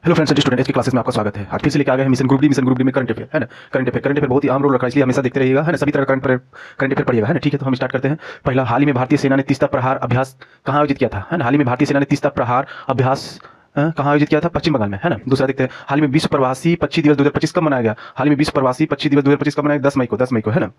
Hello friends and student, इसकी classes में आपका स्वागत है। आज फिर से लेके आ गए हैं मिशन ग्रुप डी में करंट अफेयर है ना। करंट अफेयर बहुत ही आम रोल रखा है, इसलिए हमेशा देखते रहिएगा है ना। सभी तरह का करंट अफेयर पढ़िएगा है ना। ठीक है, तो हम स्टार्ट करते हैं। पहला, हाल ही में भारतीय सेना ने तीस्ता प्रहार अभ्यास कहाँ आयोजित किया था है ना। हाल ही में भारतीय सेना ने तीस्ता प्रहार अभ्यास कहाँ आयोजित किया था? पश्चिम बंगाल में है ना। दूसरा देखते हैं, हाल ही में विश्व प्रवासी पक्षी दिवस 2025 कब मनाया गया? हाल ही में विश्व प्रवासी पक्षी दिवस 2025 कब मनाया? 10 मई को है ना।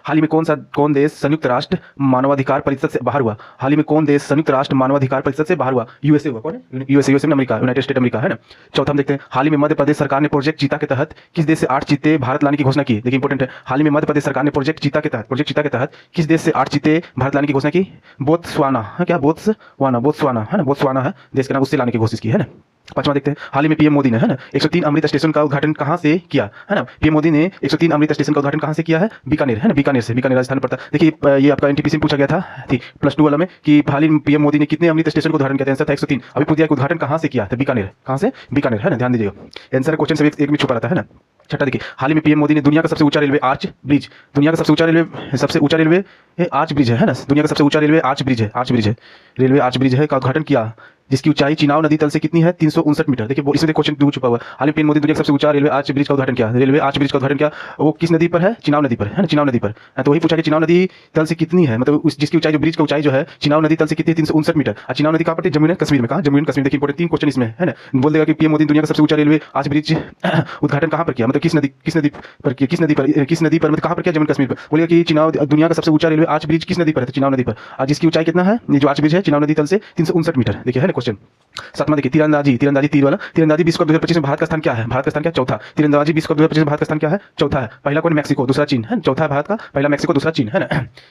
हाल ही में कौन देश संयुक्त राष्ट्र मानवाधिकार परिषद से बाहर हुआ? हाल ही में कौन देश संयुक्त राष्ट्र मानवाधिकार परिषद से बाहर हुआ? यूएसए हुआ। कौन है? यूएसए में अमेरिका, यूनाइटेड स्टेट अमेरिका है ना। चौथा हम देखते हैं, हाल ही में मध्य प्रदेश सरकार ने प्रोजेक्ट चीता के तहत किस देश से 8 चीते भारत लाने की घोषणा की? देखिए इंपॉर्टेंट है, हाल ही में मध्य प्रदेश सरकार ने प्रोजेक्ट चीता के तहत किस देश से 8 चीते भारत लाने की घोषणा की? बोत्सवाना है क्या? बोत्सवाना है ना। बोत्सवाना है देश का नाम, उससे लाने की कोशिश की है ना। पांचवा देखते हैं, हाल ही में पीएम मोदी ने है ना 103 अमृत स्टेशन का उद्घाटन कहां से किया है ना। पीएम मोदी ने 103 अमृत स्टेशन का उद्घाटन कहां से किया है? बीकानेर है ना। बीकानेर राजस्थान पड़ता है। देखिए ये आपका एनटीपीसी में पूछा गया था +2 वाला में कि हाल ही में पीएम मोदी ने कितने अमृत स्टेशन का उद्घाटन किया था? आंसर था 103। अभी पूछ दिया कि उद्घाटन कहां से किया था? बीकानेर। कहां से? बीकानेर है ना। ध्यान दीजिएगा, आंसर क्वेश्चन से एक में छुपा रहता है ना। छठा देखिए, हाल ही में पीएम मोदी ने दुनिया का सबसे ऊंचा रेलवे आर्च ब्रिज, दुनिया का सबसे ऊंचा रेलवे आर्च ब्रिज है ना। दुनिया का सबसे ऊंचा रेलवे आर्च ब्रिज है का उद्घाटन किया, जिसकी ऊंचाई चिनाव नदी तल से कितनी है? 359 मीटर। देखिए इसमें क्वेश्चन 2 छुपा हुआ है। हाल ही पीएम मोदी दुनिया का सबसे ऊंचा रेलवे आर्च ब्रिज का उद्घाटन किया, वो किस नदी पर है? चिनाव नदी पर है ना। चिनाव नदी पर तो वही पूछा कि चिनाव नदी तल से कितनी है, मतलब जिसकी ऊंचाई, जो ब्रिज का ऊंचाई जो है चिनाव नदी तल से कितनी है? 359 मीटर। और चिनाव नदी कहाँ पर? जम्मू एंड कश्मीर में। कहाँ? जम्मू एंड कश्मीर। देखिए इंपॉर्टेंट 3 क्वेश्चन इसमें है ना। बोल देगा कि पीएम मोदी दुनिया का सबसे ऊंचा रेलवे आर्च ब्रिज उद्घाटन कहाँ पर किया, मतलब किस नदी पर मतलब कहाँ पर किया? जम्मू एंड कश्मीर पर। बोलेगा कि चिनाव दुनिया का सबसे ऊंचा रेलवे आर्च ब्रिज किस नदी पर है? तो चिनाव नदी पर। और जिसकी ऊंचाई कितना है? ये जो आर्च ब्रिज है चिनाव नदी तल से 359 मीटर। देखिए है ना क्वेश्चन। सातवां देखिए, तीर वाला तीरंदाजी विश्व कप 2025 में भारत का स्थान क्या है? भारत का स्थान क्या? चौथा। तीरंदाजी विश्व कप 2025 में भारत का स्थान क्या है? चौथा है। पहला कौन? मैक्सिको, दूसरा चीन है। चौथा है भारत का, पहला मैक्सिको, दूसरा चीन है ना।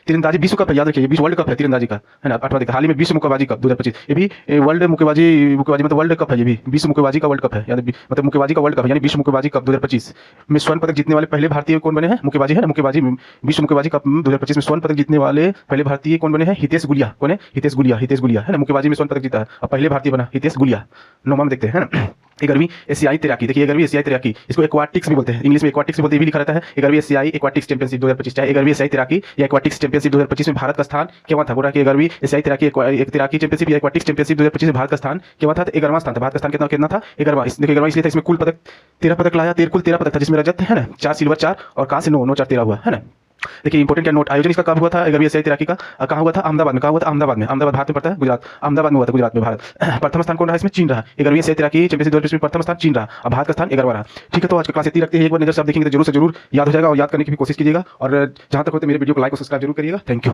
तीरंदाजी विश्व कप है, याद रखिए, विश्व वर्ल्ड कप है तीरंदाजी का है ना। आठवां देखिए, हाल ही में विश्व मुक्केबाजी कप 2025, ये भी वर्ल्ड मुक्केबाजी मतलब वर्ल्ड कप है, ये भी विश्व मुक्केबाजी का वर्ल्ड कप है, यानी मतलब मुक्केबाजी का वर्ल्ड कप यानी विश्व मुक्केबाजी कप 2025 में स्वर्ण पदक जीतने वाले पहले भारतीय कौन बने हैं? मुक्केबाजी है ना। मुक्केबाजी विश्व मुक्केबाजी कप 2025 में स्वर्ण पदक जीतने वाले पहले भारतीय कौन बने हैं? हितेश गुलिया। कौन है? हितेश गुलिया है ना। मुक्केबाजी में स्वर्ण पदक जीता है और पहले भारतीय बना हितेश गुलिया। नौवां में देखते हैं ना, 11वीं एशियाई तैराकी। देखिए 11वीं एशियाई तैराकी, इसको एक्वाटिक्स भी बोलते हैं, इंग्लिश में एक्वाटिक्स भी बोलते हैं, भी लिखा रहता है 11वीं एशियाई एक्वाटिक्स चैंपियनशिप 2025। चाहे 11वीं एशियाई तैराकी या एक्वाटिक्स चैंपियनशिप 2025 में भारत का स्थान क्या था? बोला कि 11वीं एशियाई तैराकी चैंपियनशिप या एक्वाटिक्स चैंपियनशिप 2025 में भारत का स्थान क्या था? 11वां स्थान था। भारत का स्थान कितना था? 11वां। देखिए 11वां इसलिए था, इसमें कुल पदक 13 पदक लाया, कुल 13 पदक था, जिसमें रजत है ना 4, सिल्वर 4 और कांस्य 9, 4 13 हुआ है ना। देखिए इंपॉर्टेंट क्या नोट, आयोजन इसका कब हुआ था? 11वीं एशियाई तैराकी का कहाँ हुआ था? अहमदाबाद में। कहाँ हुआ था? अहमदाबाद में। अहमदाबाद भारत में पड़ता है, गुजरात। अहमदाबाद में हुआ था, गुजरात में। भारत प्रथम स्थान कौन रहा इसमें? चीन रहा। 11वीं एशियाई तैराकी चैंपियनशिप 2025 में प्रथम स्थान चीन रहा और भारत का स्थान 11वां रहा। ठीक है, तो आज का क्लास इतनी रखते हैं। एक बार नजर से आप देखेंगे तो जरूर से जरूर याद हो जाएगा और याद करने की भी कोशिश कीजिएगा। और जहां तक होते मेरे वीडियो को लाइक और सब्सक्राइब जरूर करिएगा। Thank you.